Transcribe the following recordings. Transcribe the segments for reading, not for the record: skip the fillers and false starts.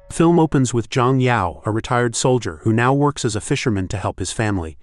The film opens with Zhang Yao, a retired soldier who now works as a fisherman to help his family.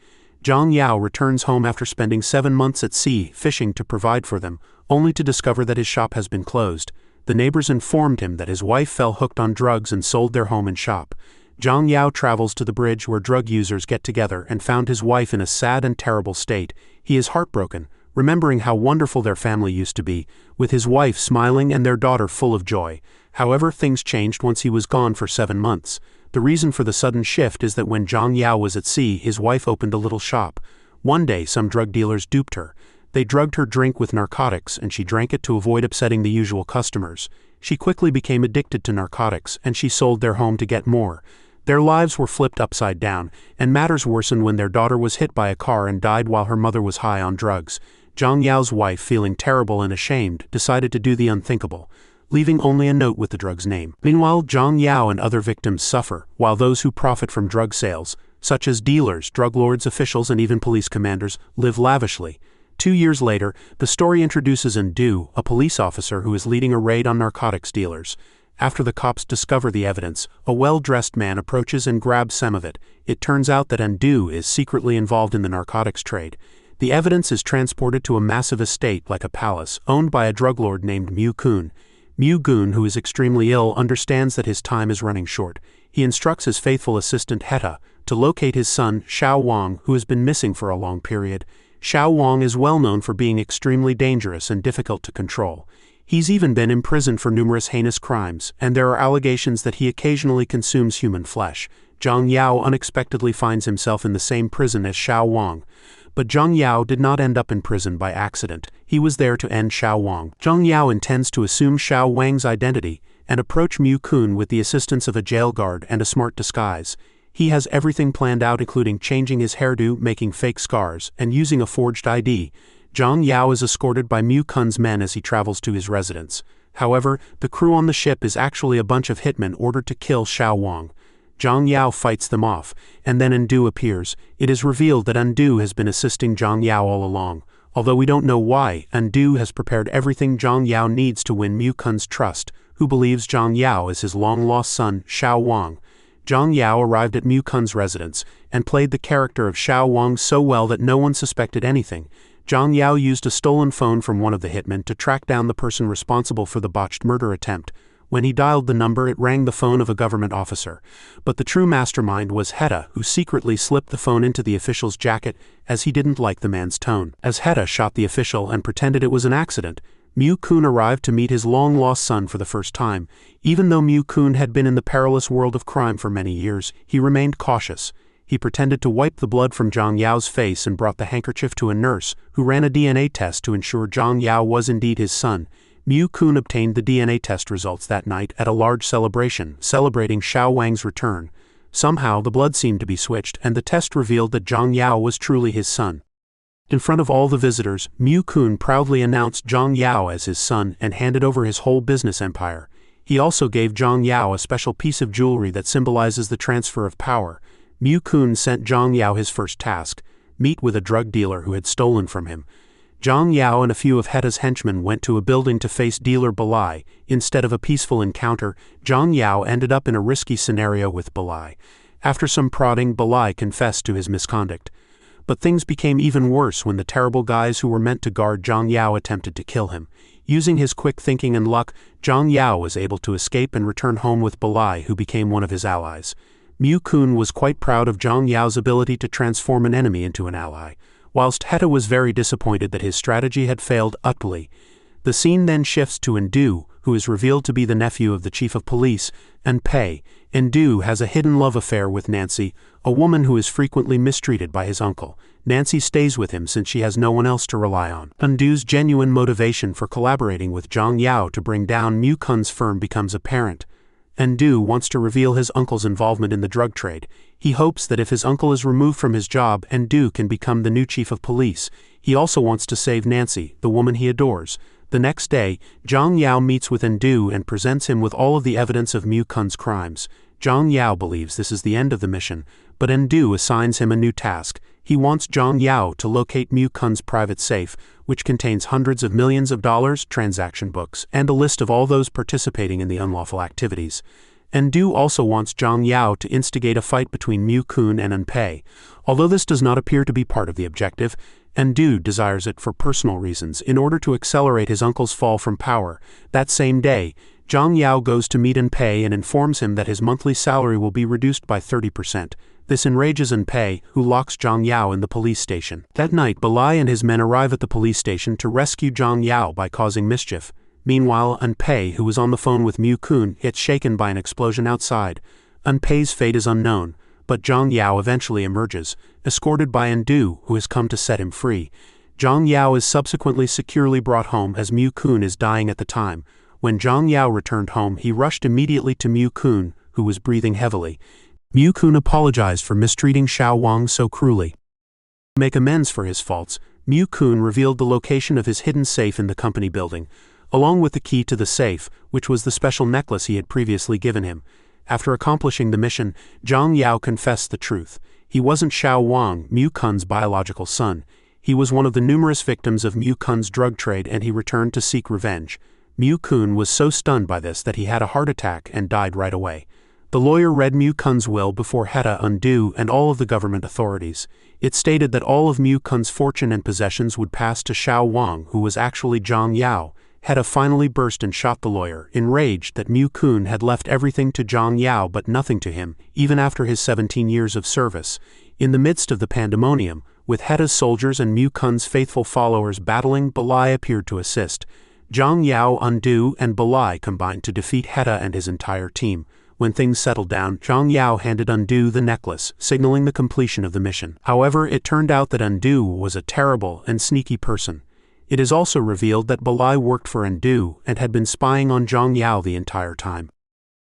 Zhang Yao returns home after spending 7 months at sea fishing to provide for them, only to discover that his shop has been closed. The neighbors informed him that his wife fell hooked on drugs and sold their home and shop. Zhang Yao travels to the bridge where drug users get together and found his wife in a sad and terrible state. He is heartbroken, remembering how wonderful their family used to be, with his wife smiling and their daughter full of joy. However, things changed once he was gone for 7 months. The reason for the sudden shift is that when Zhang Yao was at sea, his wife opened a little shop. One day, some drug dealers duped her. They drugged her drink with narcotics and she drank it to avoid upsetting the usual customers. She quickly became addicted to narcotics and she sold their home to get more. Their lives were flipped upside down, and matters worsened when their daughter was hit by a car and died while her mother was high on drugs. Zhang Yao's wife, feeling terrible and ashamed, decided to do the unthinkable, leaving only a note with the drug's name. Meanwhile, Zhang Yao and other victims suffer, while those who profit from drug sales, such as dealers, drug lords, officials, and even police commanders, live lavishly. 2 years later, the story introduces Andu, a police officer who is leading a raid on narcotics dealers. After the cops discover the evidence, a well-dressed man approaches and grabs some of it. It turns out that Andu is secretly involved in the narcotics trade. The evidence is transported to a massive estate like a palace, owned by a drug lord named Mukun. Mukun, who is extremely ill, understands that his time is running short. He instructs his faithful assistant Heta to locate his son, Xiao Wang, who has been missing for a long period. Xiao Wang is well known for being extremely dangerous and difficult to control. He's even been imprisoned for numerous heinous crimes, and there are allegations that he occasionally consumes human flesh. Zhang Yao unexpectedly finds himself in the same prison as Xiao Wang. But Zhang Yao did not end up in prison by accident. He was there to end Xiao Wang. Zhang Yao intends to assume Xiao Wang's identity and approach Mukun with the assistance of a jail guard and a smart disguise. He has everything planned out, including changing his hairdo, making fake scars, and using a forged ID. Zhang Yao is escorted by Mukun's men as he travels to his residence. However, the crew on the ship is actually a bunch of hitmen ordered to kill Xiao Wang. Zhang Yao fights them off, and then Andu appears. It is revealed that Andu has been assisting Zhang Yao all along. Although we don't know why, Andu has prepared everything Zhang Yao needs to win Mukun's trust, who believes Zhang Yao is his long-lost son, Xiao Wang. Zhang Yao arrived at Mukun's residence and played the character of Xiao Wang so well that no one suspected anything. Zhang Yao used a stolen phone from one of the hitmen to track down the person responsible for the botched murder attempt. When he dialed the number, it rang the phone of a government officer. But the true mastermind was Heta, who secretly slipped the phone into the official's jacket as he didn't like the man's tone. As Heta shot the official and pretended it was an accident, Mukun arrived to meet his long-lost son for the first time. Even though Mukun had been in the perilous world of crime for many years, he remained cautious. He pretended to wipe the blood from Zhang Yao's face and brought the handkerchief to a nurse, who ran a DNA test to ensure Zhang Yao was indeed his son. Mukun obtained the DNA test results that night at a large celebration, celebrating Xiao Wang's return. Somehow, the blood seemed to be switched, and the test revealed that Zhang Yao was truly his son. In front of all the visitors, Mukun proudly announced Zhang Yao as his son and handed over his whole business empire. He also gave Zhang Yao a special piece of jewelry that symbolizes the transfer of power. Mukun sent Zhang Yao his first task: meet with a drug dealer who had stolen from him. Zhang Yao and a few of Heta's henchmen went to a building to face dealer Balai. Instead of a peaceful encounter, Zhang Yao ended up in a risky scenario with Balai. After some prodding, Balai confessed to his misconduct. But things became even worse when the terrible guys who were meant to guard Zhang Yao attempted to kill him. Using his quick thinking and luck, Zhang Yao was able to escape and return home with Balai, who became one of his allies. Mukun was quite proud of Zhang Yao's ability to transform an enemy into an ally, whilst Heta was very disappointed that his strategy had failed utterly. The scene then shifts to Andu, who is revealed to be the nephew of the chief of police, Anpei. Andu has a hidden love affair with Nancy, a woman who is frequently mistreated by his uncle. Nancy stays with him since she has no one else to rely on. Andu's genuine motivation for collaborating with Zhang Yao to bring down Mukun's firm becomes apparent. Andu wants to reveal his uncle's involvement in the drug trade. He hopes that if his uncle is removed from his job, Andu can become the new chief of police. He also wants to save Nancy, the woman he adores. The next day, Zhang Yao meets with Andu and presents him with all of the evidence of Mukun's crimes. Zhang Yao believes this is the end of the mission, but Andu assigns him a new task. He wants Zhang Yao to locate Mukun's private safe, which contains hundreds of millions of dollars, transaction books, and a list of all those participating in the unlawful activities. Ndu also wants Zhang Yao to instigate a fight between Mukun and Anpei. Although this does not appear to be part of the objective, Ndu desires it for personal reasons in order to accelerate his uncle's fall from power. That same day, Zhang Yao goes to meet Anpei and informs him that his monthly salary will be reduced by 30%. This enrages Anpei, who locks Zhang Yao in the police station. That night, Balai and his men arrive at the police station to rescue Zhang Yao by causing mischief. Meanwhile, Anpei, who was on the phone with Mukun, gets shaken by an explosion outside. Anpei's fate is unknown, but Zhang Yao eventually emerges, escorted by Ndu, who has come to set him free. Zhang Yao is subsequently securely brought home as Mukun is dying at the time. When Zhang Yao returned home, he rushed immediately to Mukun, who was breathing heavily. Mukun apologized for mistreating Xiao Wang so cruelly. To make amends for his faults, Mukun revealed the location of his hidden safe in the company building, along with the key to the safe, which was the special necklace he had previously given him. After accomplishing the mission, Zhang Yao confessed the truth. He wasn't Xiao Wang, Mukun's biological son. He was one of the numerous victims of Mukun's drug trade, and he returned to seek revenge. Mukun was so stunned by this that he had a heart attack and died right away. The lawyer read Mukun's will before Heta, Ndu, and all of the government authorities. It stated that all of Mukun's fortune and possessions would pass to Xiao Wang, who was actually Zhang Yao. Heta finally burst and shot the lawyer, enraged that Mukun had left everything to Zhang Yao but nothing to him, even after his 17 years of service. In the midst of the pandemonium, with Heta's soldiers and Mukun's faithful followers battling, Balai appeared to assist. Zhang Yao, Ndu, and Balai combined to defeat Heta and his entire team. When things settled down, Zhang Yao handed Ndu the necklace, signaling the completion of the mission. However, it turned out that Ndu was a terrible and sneaky person. It is also revealed that Balai worked for Ndu and had been spying on Zhang Yao the entire time.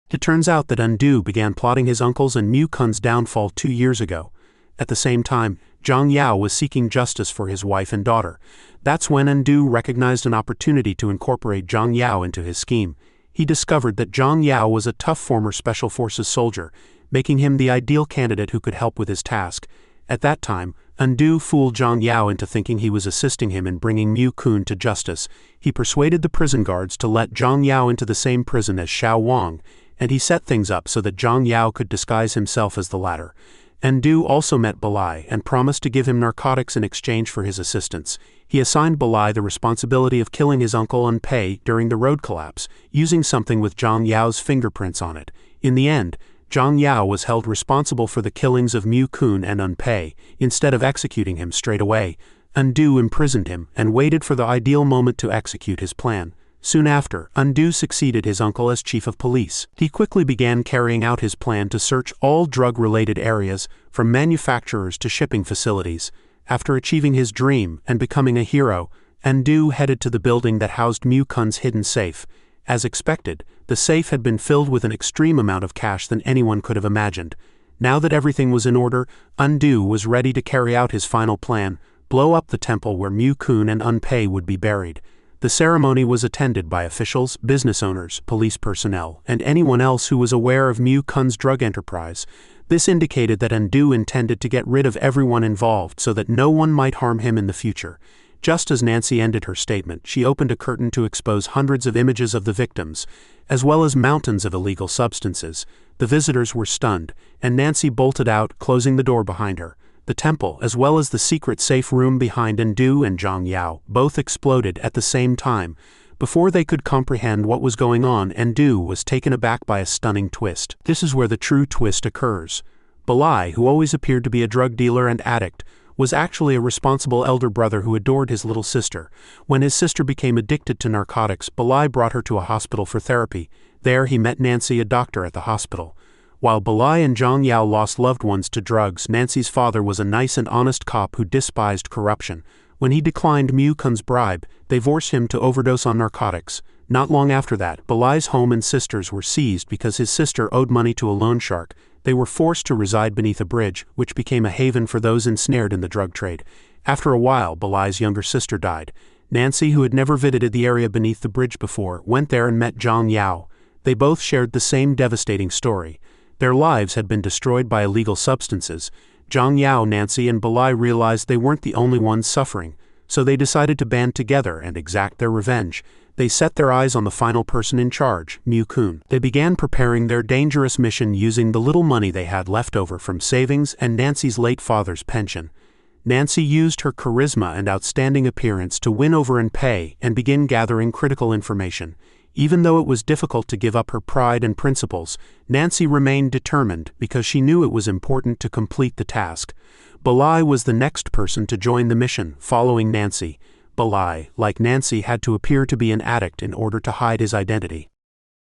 It turns out that Ndu began plotting his uncle's and Mukun's downfall 2 years ago. At the same time, Zhang Yao was seeking justice for his wife and daughter. That's when Ndu recognized an opportunity to incorporate Zhang Yao into his scheme. He discovered that Zhang Yao was a tough former Special Forces soldier, making him the ideal candidate who could help with his task. At that time, Ndu fooled Zhang Yao into thinking he was assisting him in bringing Mukun to justice. He persuaded the prison guards to let Zhang Yao into the same prison as Xiao Wang, and he set things up so that Zhang Yao could disguise himself as the latter. Ndu also met Balai and promised to give him narcotics in exchange for his assistance. He assigned Balai the responsibility of killing his uncle Anpei during the road collapse, using something with Zhang Yao's fingerprints on it. In the end, Zhang Yao was held responsible for the killings of Mukun and Anpei. Instead of executing him straight away, Ndu imprisoned him and waited for the ideal moment to execute his plan. Soon after, Ndu succeeded his uncle as chief of police. He quickly began carrying out his plan to search all drug-related areas, from manufacturers to shipping facilities. After achieving his dream and becoming a hero, Ndu headed to the building that housed Mukun's hidden safe. As expected, the safe had been filled with an extreme amount of cash than anyone could have imagined. Now that everything was in order, Ndu was ready to carry out his final plan: blow up the temple where Mukun and Anpei would be buried. The ceremony was attended by officials, business owners, police personnel, and anyone else who was aware of Mukun's drug enterprise. This indicated that Ndu intended to get rid of everyone involved so that no one might harm him in the future. Just as Nancy ended her statement, she opened a curtain to expose hundreds of images of the victims, as well as mountains of illegal substances. The visitors were stunned, and Nancy bolted out, closing the door behind her. The temple, as well as the secret safe room behind Ndu and Zhang Yao, both exploded at the same time. Before they could comprehend what was going on, Ndu was taken aback by a stunning twist. This is where the true twist occurs. Balai, who always appeared to be a drug dealer and addict, was actually a responsible elder brother who adored his little sister. When his sister became addicted to narcotics, Balai brought her to a hospital for therapy. There he met Nancy, a doctor at the hospital. While Balai and Zhang Yao lost loved ones to drugs, Nancy's father was a nice and honest cop who despised corruption. When he declined Mukun's bribe, they forced him to overdose on narcotics. Not long after that, Balai's home and sisters were seized because his sister owed money to a loan shark. They were forced to reside beneath a bridge, which became a haven for those ensnared in the drug trade. After a while, Balai's younger sister died. Nancy, who had never visited the area beneath the bridge before, went there and met Zhang Yao. They both shared the same devastating story. Their lives had been destroyed by illegal substances. Zhang Yao, Nancy, and Balai realized they weren't the only ones suffering, so they decided to band together and exact their revenge. They set their eyes on the final person in charge, Mukun. They began preparing their dangerous mission using the little money they had left over from savings and Nancy's late father's pension. Nancy used her charisma and outstanding appearance to win over Anpei and begin gathering critical information. Even though it was difficult to give up her pride and principles, Nancy remained determined because she knew it was important to complete the task. Balai was the next person to join the mission, following Nancy. Balai, like Nancy, had to appear to be an addict in order to hide his identity.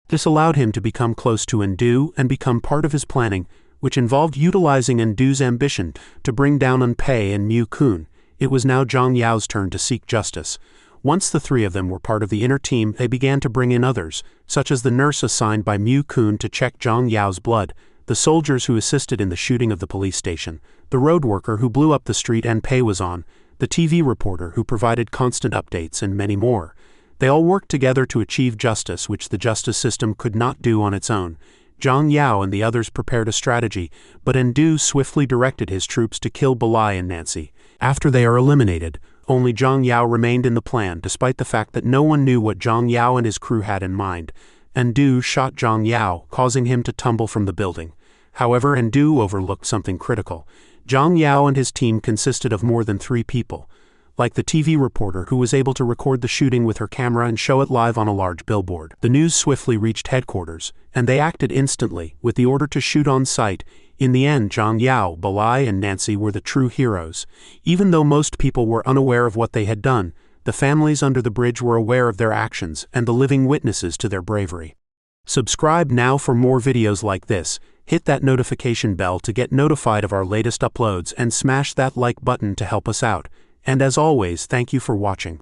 This allowed him to become close to Ndu and become part of his planning, which involved utilizing Ndu's ambition to bring down Anpei and Mukun. It was now Zhang Yao's turn to seek justice. Once the three of them were part of the inner team, they began to bring in others, such as the nurse assigned by Mukun to check Zhang Yao's blood, the soldiers who assisted in the shooting of the police station, the road worker who blew up the street Anpei was on, the TV reporter who provided constant updates, and many more. They all worked together to achieve justice, which the justice system could not do on its own. Zhang Yao and the others prepared a strategy, but Ndu swiftly directed his troops to kill Balai and Nancy. After they are eliminated, only Zhang Yao remained in the plan, despite the fact that no one knew what Zhang Yao and his crew had in mind. Ndu shot Zhang Yao, causing him to tumble from the building. However, Ndu overlooked something critical. Zhang Yao and his team consisted of more than 3 people. Like the TV reporter who was able to record the shooting with her camera and show it live on a large billboard. The news swiftly reached headquarters, and they acted instantly, with the order to shoot on sight. In the end, Zhang Yao, Balai, and Nancy were the true heroes. Even though most people were unaware of what they had done, the families under the bridge were aware of their actions and the living witnesses to their bravery. Subscribe now for more videos like this. Hit that notification bell to get notified of our latest uploads and smash that like button to help us out. And as always, thank you for watching.